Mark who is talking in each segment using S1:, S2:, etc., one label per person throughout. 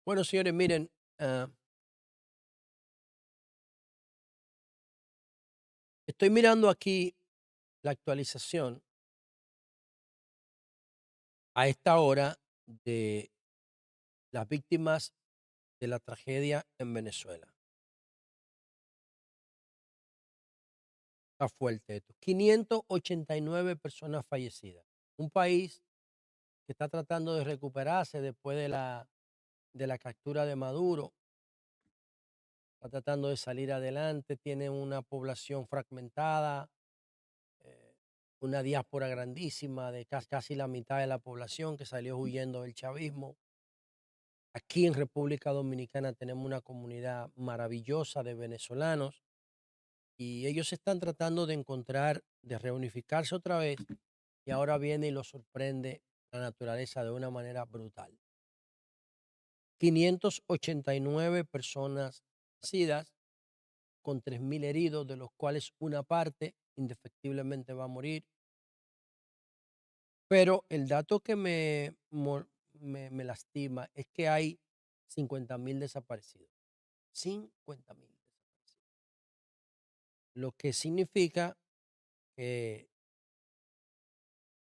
S1: Bueno, señores, miren, estoy mirando aquí la actualización a esta hora de las víctimas de la tragedia en Venezuela. Está fuerte esto. 589 personas fallecidas. Un país que está tratando de recuperarse después de la captura de Maduro, está tratando de salir adelante, tiene una población fragmentada, eh, una diáspora grandísima de casi la mitad de la población que salió huyendo del chavismo. Aquí en República Dominicana tenemos una comunidad maravillosa de venezolanos y ellos están tratando de encontrar, de reunificarse otra vez y ahora viene y los sorprende la naturaleza de una manera brutal. 589 personas fallecidas con 3.000 heridos, de los cuales una parte indefectiblemente va a morir. Pero el dato que me lastima es que hay 50.000 desaparecidos. 50.000 desaparecidos. Lo que significa que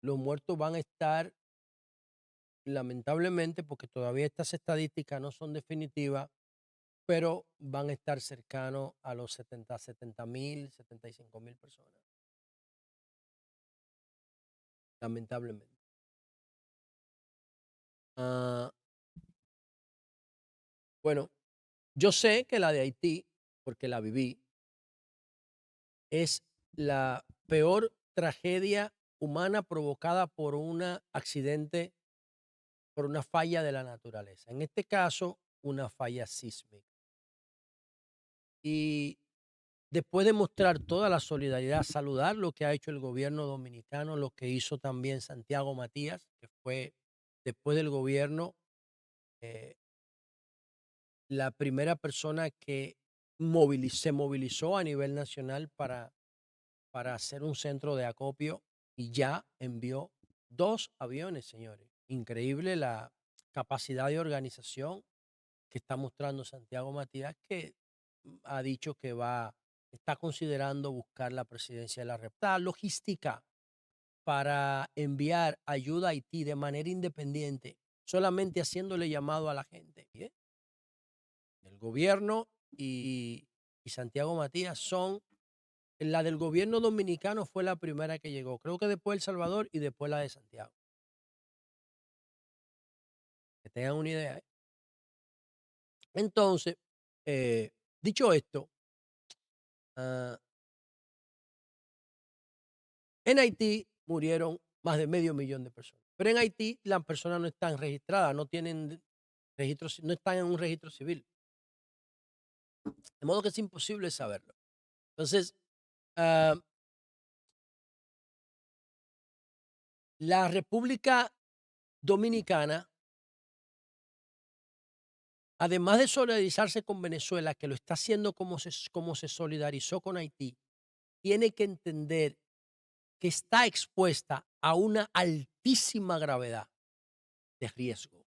S1: los muertos van a estar, lamentablemente, porque todavía estas estadísticas no son definitivas, pero van a estar cercanos a los 70.000, 75.000 personas, lamentablemente. Ah, bueno, yo sé que la de Haití, porque la viví, es la peor tragedia humana provocada por un accidente, por una falla de la naturaleza. En este caso, una falla sísmica. Y después de mostrar toda la solidaridad, saludar lo que ha hecho el gobierno dominicano, lo que hizo también Santiago Matías, que fue después del gobierno eh, la primera persona que se movilizó a nivel nacional para hacer un centro de acopio y ya envió 2 aviones, señores. Increíble la capacidad de organización que está mostrando Santiago Matías, que ha dicho que está considerando buscar la presidencia de la República. Logística para enviar ayuda a Haití de manera independiente, solamente haciéndole llamado a la gente. ¿Bien? El gobierno y Santiago Matías son, la del gobierno dominicano fue la primera que llegó, creo que después El Salvador y después la de Santiago, que tengan una idea. Entonces, dicho esto, ah, en Haití murieron más de medio millón de personas. Pero en Haití las personas no están registradas, no tienen registro, no están en un registro civil. De modo que es imposible saberlo. Entonces, ah, la República Dominicana, además de solidarizarse con Venezuela, que lo está haciendo como se solidarizó con Haití, tiene que entender que está expuesta a una altísima gravedad de riesgo.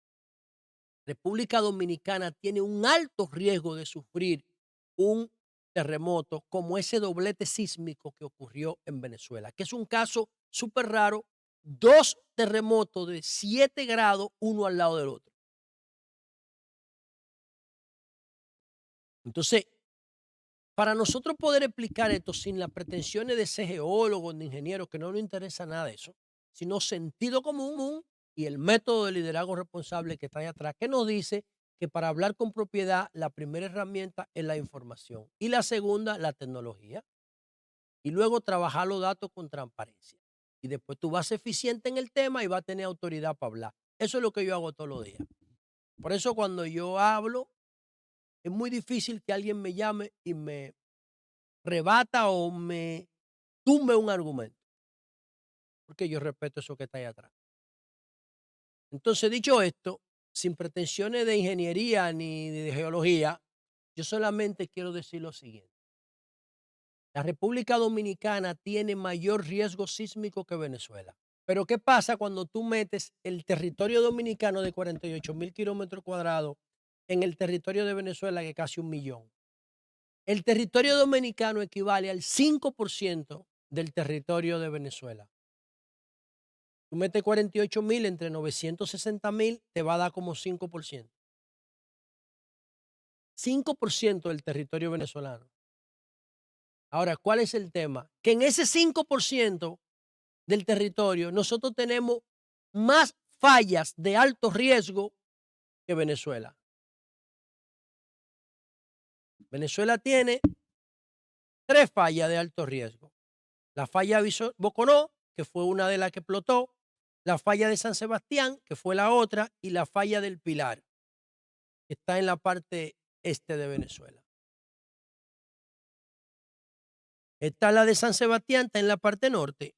S1: República Dominicana tiene un alto riesgo de sufrir un terremoto como ese doblete sísmico que ocurrió en Venezuela, que es un caso súper raro, 2 terremotos de 7 grados, uno al lado del otro. Entonces, para nosotros poder explicar esto sin las pretensiones de ser geólogos, ni ingenieros, que no nos interesa nada de eso, sino sentido común y el método de liderazgo responsable que está ahí atrás, que nos dice que para hablar con propiedad, la primera herramienta es la información y la segunda, la tecnología. Y luego trabajar los datos con transparencia. Y después tú vas a ser eficiente en el tema y vas a tener autoridad para hablar. Eso es lo que yo hago todos los días. Por eso cuando yo hablo, es muy difícil que alguien me llame y me rebata o me tumbe un argumento, porque yo respeto eso que está ahí atrás. Entonces, dicho esto, sin pretensiones de ingeniería ni de geología, yo solamente quiero decir lo siguiente. La República Dominicana tiene mayor riesgo sísmico que Venezuela. Pero ¿qué pasa cuando tú metes el territorio dominicano de 48.000 kilómetros cuadrados en el territorio de Venezuela, que es casi 1.000.000. El territorio dominicano equivale al 5% del territorio de Venezuela. Tú metes 48.000 entre 960.000, te va a dar como 5%. 5% del territorio venezolano. Ahora, ¿cuál es el tema? Que en ese 5% del territorio nosotros tenemos más fallas de alto riesgo que Venezuela. Venezuela tiene 3 fallas de alto riesgo. La falla Boconó, que fue una de las que explotó, la falla de San Sebastián, que fue la otra, y la falla del Pilar, que está en la parte este de Venezuela. Está la de San Sebastián, está en la parte norte,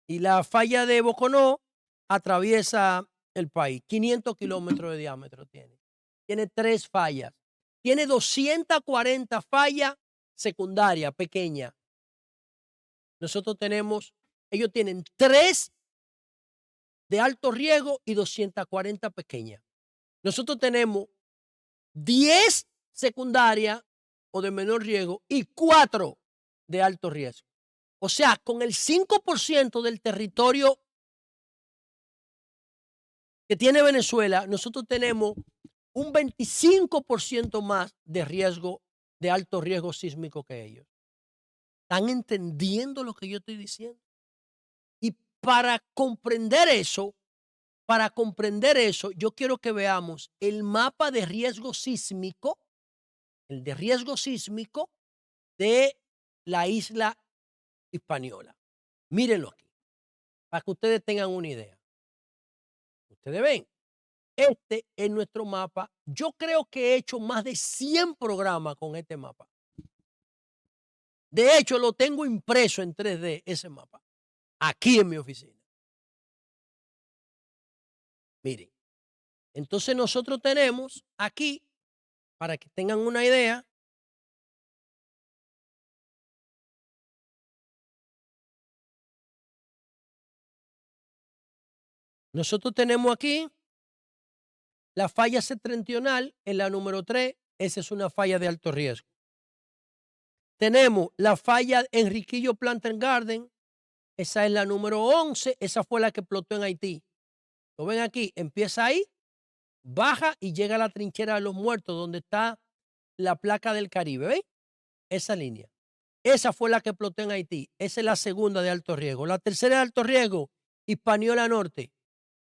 S1: y la falla de Boconó atraviesa el país. 500 kilómetros de diámetro tiene. Tiene 3 fallas. Tiene 240 fallas secundarias, pequeñas. Nosotros tenemos, ellos tienen 3 de alto riesgo y 240 pequeñas. Nosotros tenemos 10 secundarias o de menor riesgo y 4 de alto riesgo. O sea, con el 5% del territorio que tiene Venezuela, nosotros tenemos un 25% más de riesgo, de alto riesgo sísmico que ellos. ¿Están entendiendo lo que yo estoy diciendo? Y para comprender eso, yo quiero que veamos el mapa de riesgo sísmico, el de riesgo sísmico de la isla Hispaniola. Mírenlo aquí, para que ustedes tengan una idea. Ustedes ven, este es nuestro mapa. Yo creo que he hecho más de 100 programas con este mapa. De hecho, lo tengo impreso en 3D, ese mapa, aquí en mi oficina. Miren, entonces nosotros tenemos aquí, para que tengan una idea, nosotros tenemos aquí la falla septentrional en la número 3, esa es una falla de alto riesgo. Tenemos la falla Enriquillo Plantain Garden, esa es la número 11, esa fue la que explotó en Haití. ¿Lo ven aquí? Empieza ahí, baja y llega a la trinchera de los muertos, donde está la placa del Caribe, ¿veis? Esa línea. Esa fue la que explotó en Haití. Esa es la segunda de alto riesgo. La tercera de alto riesgo, Hispaniola Norte.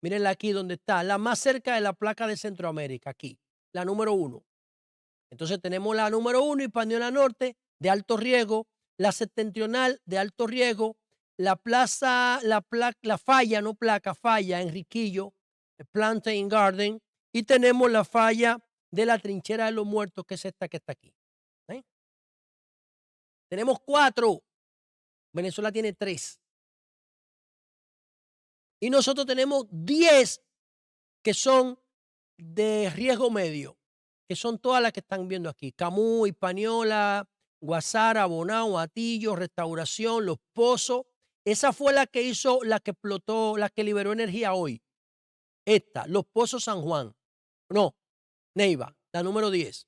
S1: Mírenla aquí donde está, la más cerca de la placa de Centroamérica, aquí, la número 1. Entonces tenemos la número 1, Hispaniola Norte, de alto riesgo, la septentrional de alto riesgo, la falla, no placa, falla, Enriquillo, Plantain Garden, y tenemos la falla de la trinchera de los muertos, que es esta que está aquí. ¿Eh? Tenemos 4, Venezuela tiene 3. Y nosotros tenemos 10 que son de riesgo medio, que son todas las que están viendo aquí. Camus, Hispaniola, Guasara, Bonao, Atillo, Restauración, Los Pozos. Esa fue la que hizo, la que explotó, la que liberó energía hoy. Esta, Los Pozos San Juan. No, Neiva, la número 10.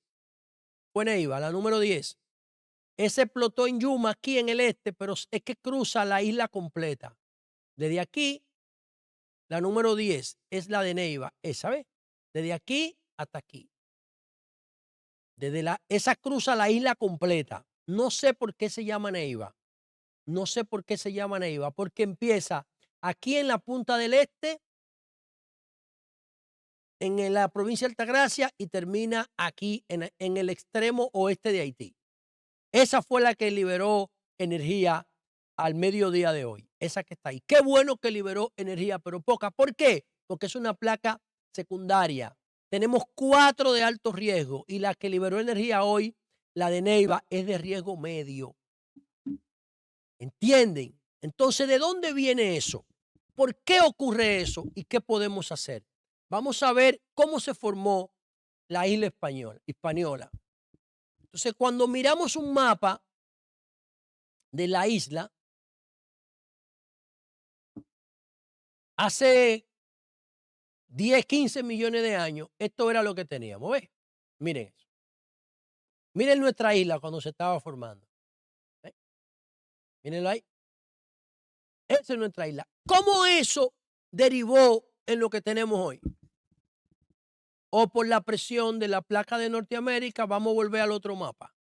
S1: Fue Neiva, la número 10. Ese explotó en Yuma, aquí en el este, pero es que cruza la isla completa. Desde aquí, la número 10 es la de Neiva, esa, ¿ves? Desde aquí hasta aquí. Esa cruza la isla completa. No sé por qué se llama Neiva. No sé por qué se llama Neiva, porque empieza aquí en la punta del este, en la provincia de Altagracia, y termina aquí en el extremo oeste de Haití. Esa fue la que liberó energía al mediodía de hoy. Esa que está ahí. Qué bueno que liberó energía, pero poca. ¿Por qué? Porque es una placa secundaria. Tenemos 4 de alto riesgo y la que liberó energía hoy, la de Neiva, es de riesgo medio. ¿Entienden? Entonces, ¿de dónde viene eso? ¿Por qué ocurre eso? ¿Y qué podemos hacer? Vamos a ver cómo se formó la isla Hispaniola. Entonces, cuando miramos un mapa de la isla, hace 10, 15 millones de años, esto era lo que teníamos, ¿ves? Miren eso. Miren nuestra isla cuando se estaba formando. ¿Ves? Mírenlo ahí. Esa es nuestra isla. ¿Cómo eso derivó en lo que tenemos hoy? O por la presión de la placa de Norteamérica, vamos a volver al otro mapa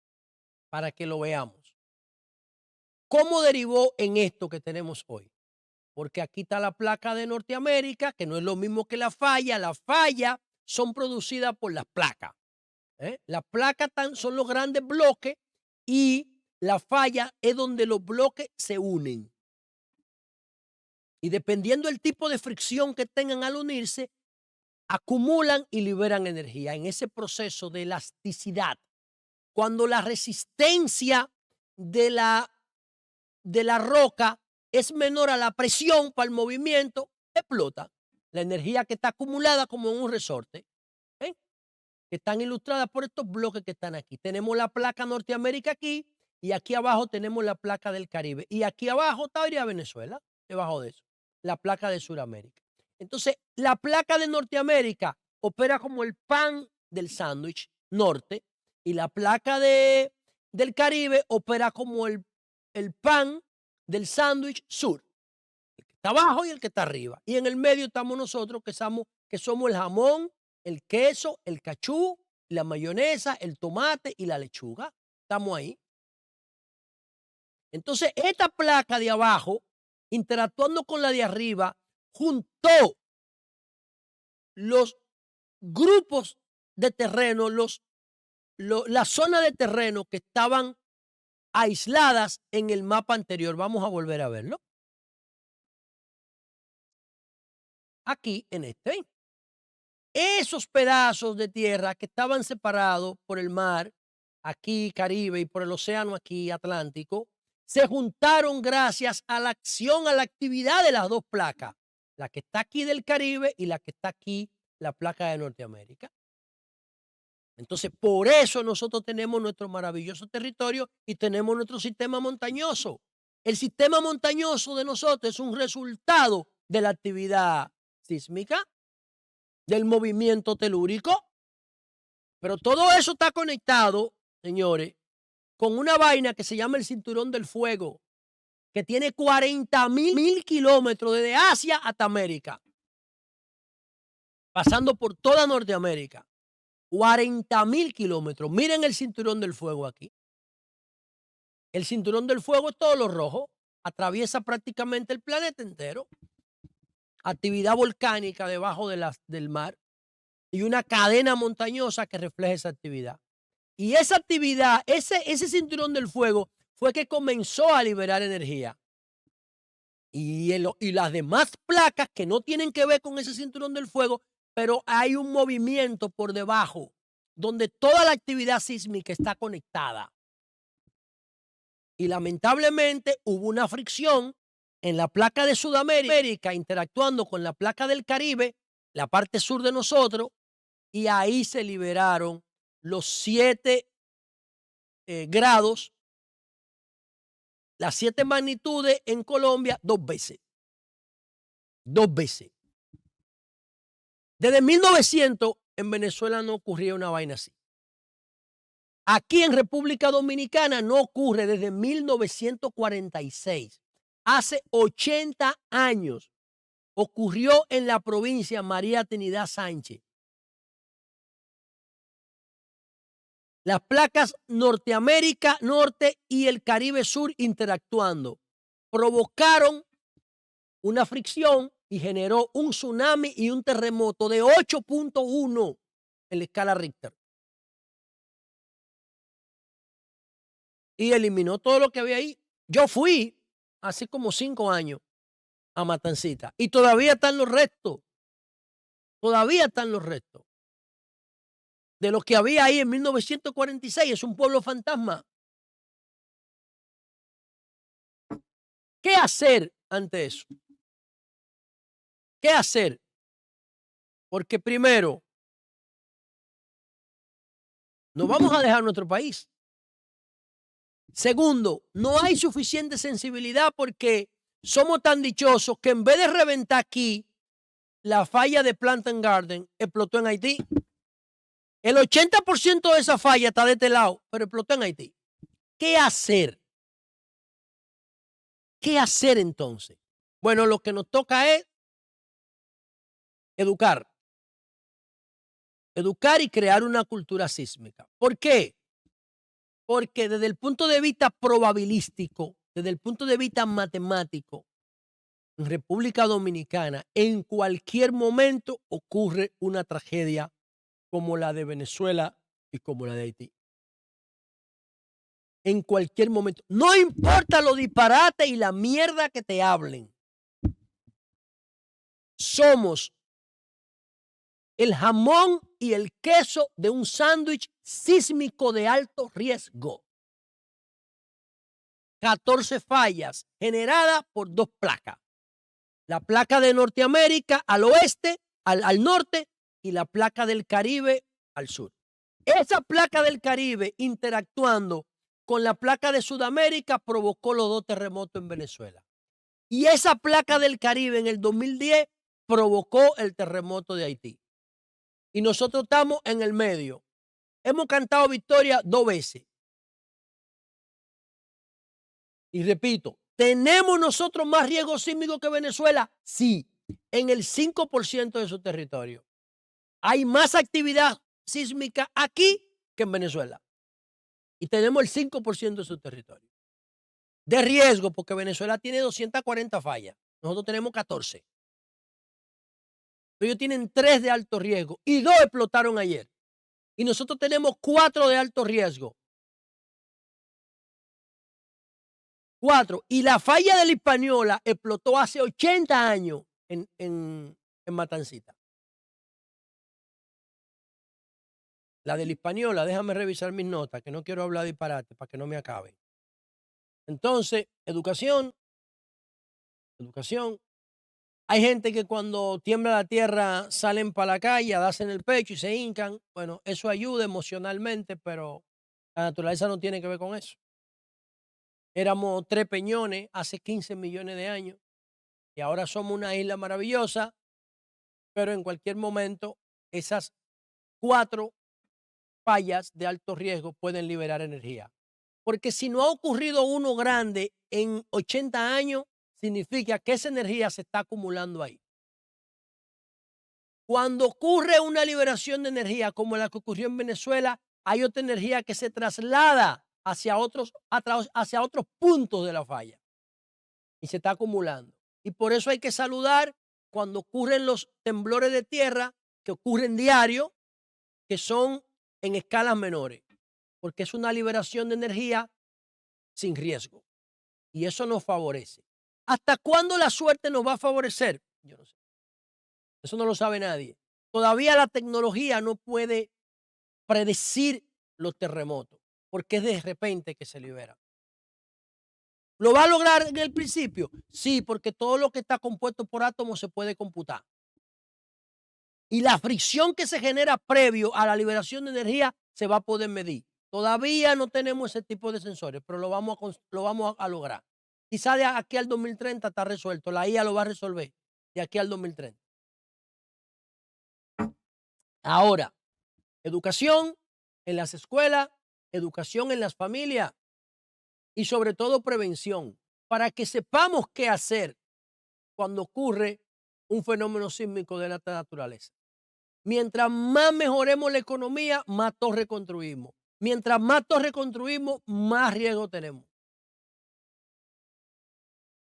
S1: para que lo veamos. ¿Cómo derivó en esto que tenemos hoy? Porque aquí está la placa de Norteamérica, que no es lo mismo que la falla. Las fallas son producidas por las placas. Las placas son los grandes bloques y la falla es donde los bloques se unen. Y dependiendo del tipo de fricción que tengan al unirse, acumulan y liberan energía en ese proceso de elasticidad. Cuando la resistencia de la roca es menor a la presión para el movimiento, explota. La energía que está acumulada como en un resorte, que están ilustradas por estos bloques que están aquí. Tenemos la placa Norteamérica aquí y aquí abajo tenemos la placa del Caribe. Y aquí abajo estaría Venezuela, debajo de eso, la placa de Sudamérica. Entonces, la placa de Norteamérica opera como el pan del sándwich norte y la placa del Caribe opera como el pan del sándwich sur. El que está abajo y el que está arriba. Y en el medio estamos nosotros que somos el jamón, el queso, el cachú, la mayonesa, el tomate y la lechuga. Estamos ahí. Entonces, esta placa de abajo, interactuando con la de arriba, juntó los grupos de terreno, la zona de terreno que estaban aisladas en el mapa anterior. Vamos a volver a verlo. Aquí en este. Esos pedazos de tierra que estaban separados por el mar, aquí Caribe, y por el océano aquí Atlántico, se juntaron gracias a la acción, a la actividad de las dos placas, la que está aquí del Caribe y la que está aquí, la placa de Norteamérica. Entonces, por eso nosotros tenemos nuestro maravilloso territorio y tenemos nuestro sistema montañoso. El sistema montañoso de nosotros es un resultado de la actividad sísmica, del movimiento telúrico, pero todo eso está conectado, señores, con una vaina que se llama el Cinturón del Fuego, que tiene 40,000 kilómetros desde Asia hasta América, pasando por toda Norteamérica. 40,000 kilómetros. Miren el Cinturón del Fuego aquí. El Cinturón del Fuego es todo lo rojo, atraviesa prácticamente el planeta entero. Actividad volcánica debajo del mar y una cadena montañosa que refleja esa actividad. Y esa actividad, ese Cinturón del Fuego fue que comenzó a liberar energía. Y las demás placas que no tienen que ver con ese Cinturón del Fuego, pero hay un movimiento por debajo donde toda la actividad sísmica está conectada. Y lamentablemente hubo una fricción en la placa de Sudamérica interactuando con la placa del Caribe, la parte sur de nosotros, y ahí se liberaron los 7 grados, las 7 magnitudes en Colombia 2 veces. 2 veces. Desde 1900 en Venezuela no ocurría una vaina así. Aquí en República Dominicana no ocurre desde 1946. Hace 80 años ocurrió en la provincia María Trinidad Sánchez. Las placas Norteamérica Norte y el Caribe Sur interactuando provocaron una fricción y generó un tsunami y un terremoto de 8.1 en la escala Richter. Y eliminó todo lo que había ahí. Yo fui hace como 5 años a Matancita y todavía están los restos. Todavía están los restos de lo que había ahí en 1946. Es un pueblo fantasma. ¿Qué hacer ante eso? ¿Qué hacer? Porque primero, no vamos a dejar nuestro país. Segundo, no hay suficiente sensibilidad porque somos tan dichosos que en vez de reventar aquí, la falla de Plantain Garden explotó en Haití. El 80% de esa falla está de este lado, pero explotó en Haití. ¿Qué hacer? ¿Qué hacer entonces? Bueno, lo que nos toca es educar. Educar y crear una cultura sísmica. ¿Por qué? Porque desde el punto de vista probabilístico, desde el punto de vista matemático, en República Dominicana, en cualquier momento ocurre una tragedia como la de Venezuela y como la de Haití. En cualquier momento. No importa lo disparate y la mierda que te hablen. Somos el jamón y el queso de un sándwich sísmico de alto riesgo. 14 fallas generadas por 2 placas. La placa de Norteamérica al oeste, al norte, y la placa del Caribe al sur. Esa placa del Caribe interactuando con la placa de Sudamérica provocó los 2 terremotos en Venezuela. Y esa placa del Caribe en el 2010 provocó el terremoto de Haití. Y nosotros estamos en el medio. Hemos cantado victoria 2 veces. Y repito, ¿tenemos nosotros más riesgo sísmico que Venezuela? Sí, en el 5% de su territorio. Hay más actividad sísmica aquí que en Venezuela. Y tenemos el 5% de su territorio. De riesgo, porque Venezuela tiene 240 fallas. Nosotros tenemos 14. Ellos tienen 3 de alto riesgo y 2 explotaron ayer. Y nosotros tenemos 4 de alto riesgo. 4. Y la falla de la Hispaniola explotó hace 80 años en Matancita. La de la Hispaniola, déjame revisar mis notas, que no quiero hablar disparate para que no me acabe. Entonces, educación. Hay gente que cuando tiembla la tierra salen para la calle a darse en el pecho y se hincan. Bueno, eso ayuda emocionalmente, pero la naturaleza no tiene que ver con eso. Éramos 3 peñones hace 15 millones de años y ahora somos una isla maravillosa, pero en cualquier momento esas 4 fallas de alto riesgo pueden liberar energía. Porque si no ha ocurrido uno grande en 80 años, significa que esa energía se está acumulando ahí. Cuando ocurre una liberación de energía como la que ocurrió en Venezuela, hay otra energía que se traslada hacia otros puntos de la falla y se está acumulando. Y por eso hay que saludar cuando ocurren los temblores de tierra, que ocurren diario, que son en escalas menores, porque es una liberación de energía sin riesgo. Y eso nos favorece. ¿Hasta cuándo la suerte nos va a favorecer? Yo no sé. Eso no lo sabe nadie. Todavía la tecnología no puede predecir los terremotos, porque es de repente que se libera. ¿Lo va a lograr en el principio? Sí, porque todo lo que está compuesto por átomos se puede computar. Y la fricción que se genera previo a la liberación de energía se va a poder medir. Todavía no tenemos ese tipo de sensores, pero lo vamos a lograr. Quizá de aquí al 2030 está resuelto. La IA lo va a resolver de aquí al 2030. Ahora, educación en las escuelas, educación en las familias y sobre todo prevención, para que sepamos qué hacer cuando ocurre un fenómeno sísmico de esta naturaleza. Mientras más mejoremos la economía, más torres construimos. Mientras más torres construimos, más riesgo tenemos.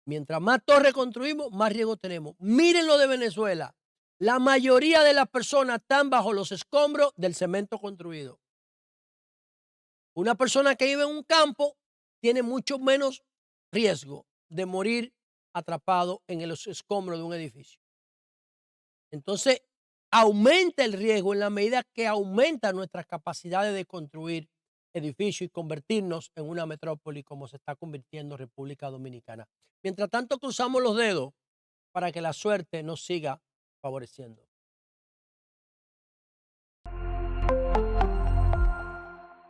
S1: Mientras más torres construimos, más riesgo tenemos. Miren lo de Venezuela. La mayoría de las personas están bajo los escombros del cemento construido. Una persona que vive en un campo tiene mucho menos riesgo de morir atrapado en los escombros de un edificio. Entonces, aumenta el riesgo en la medida que aumenta nuestras capacidades de construir edificios y convertirnos en una metrópoli como se está convirtiendo República Dominicana. Mientras tanto, cruzamos los dedos para que la suerte nos siga favoreciendo.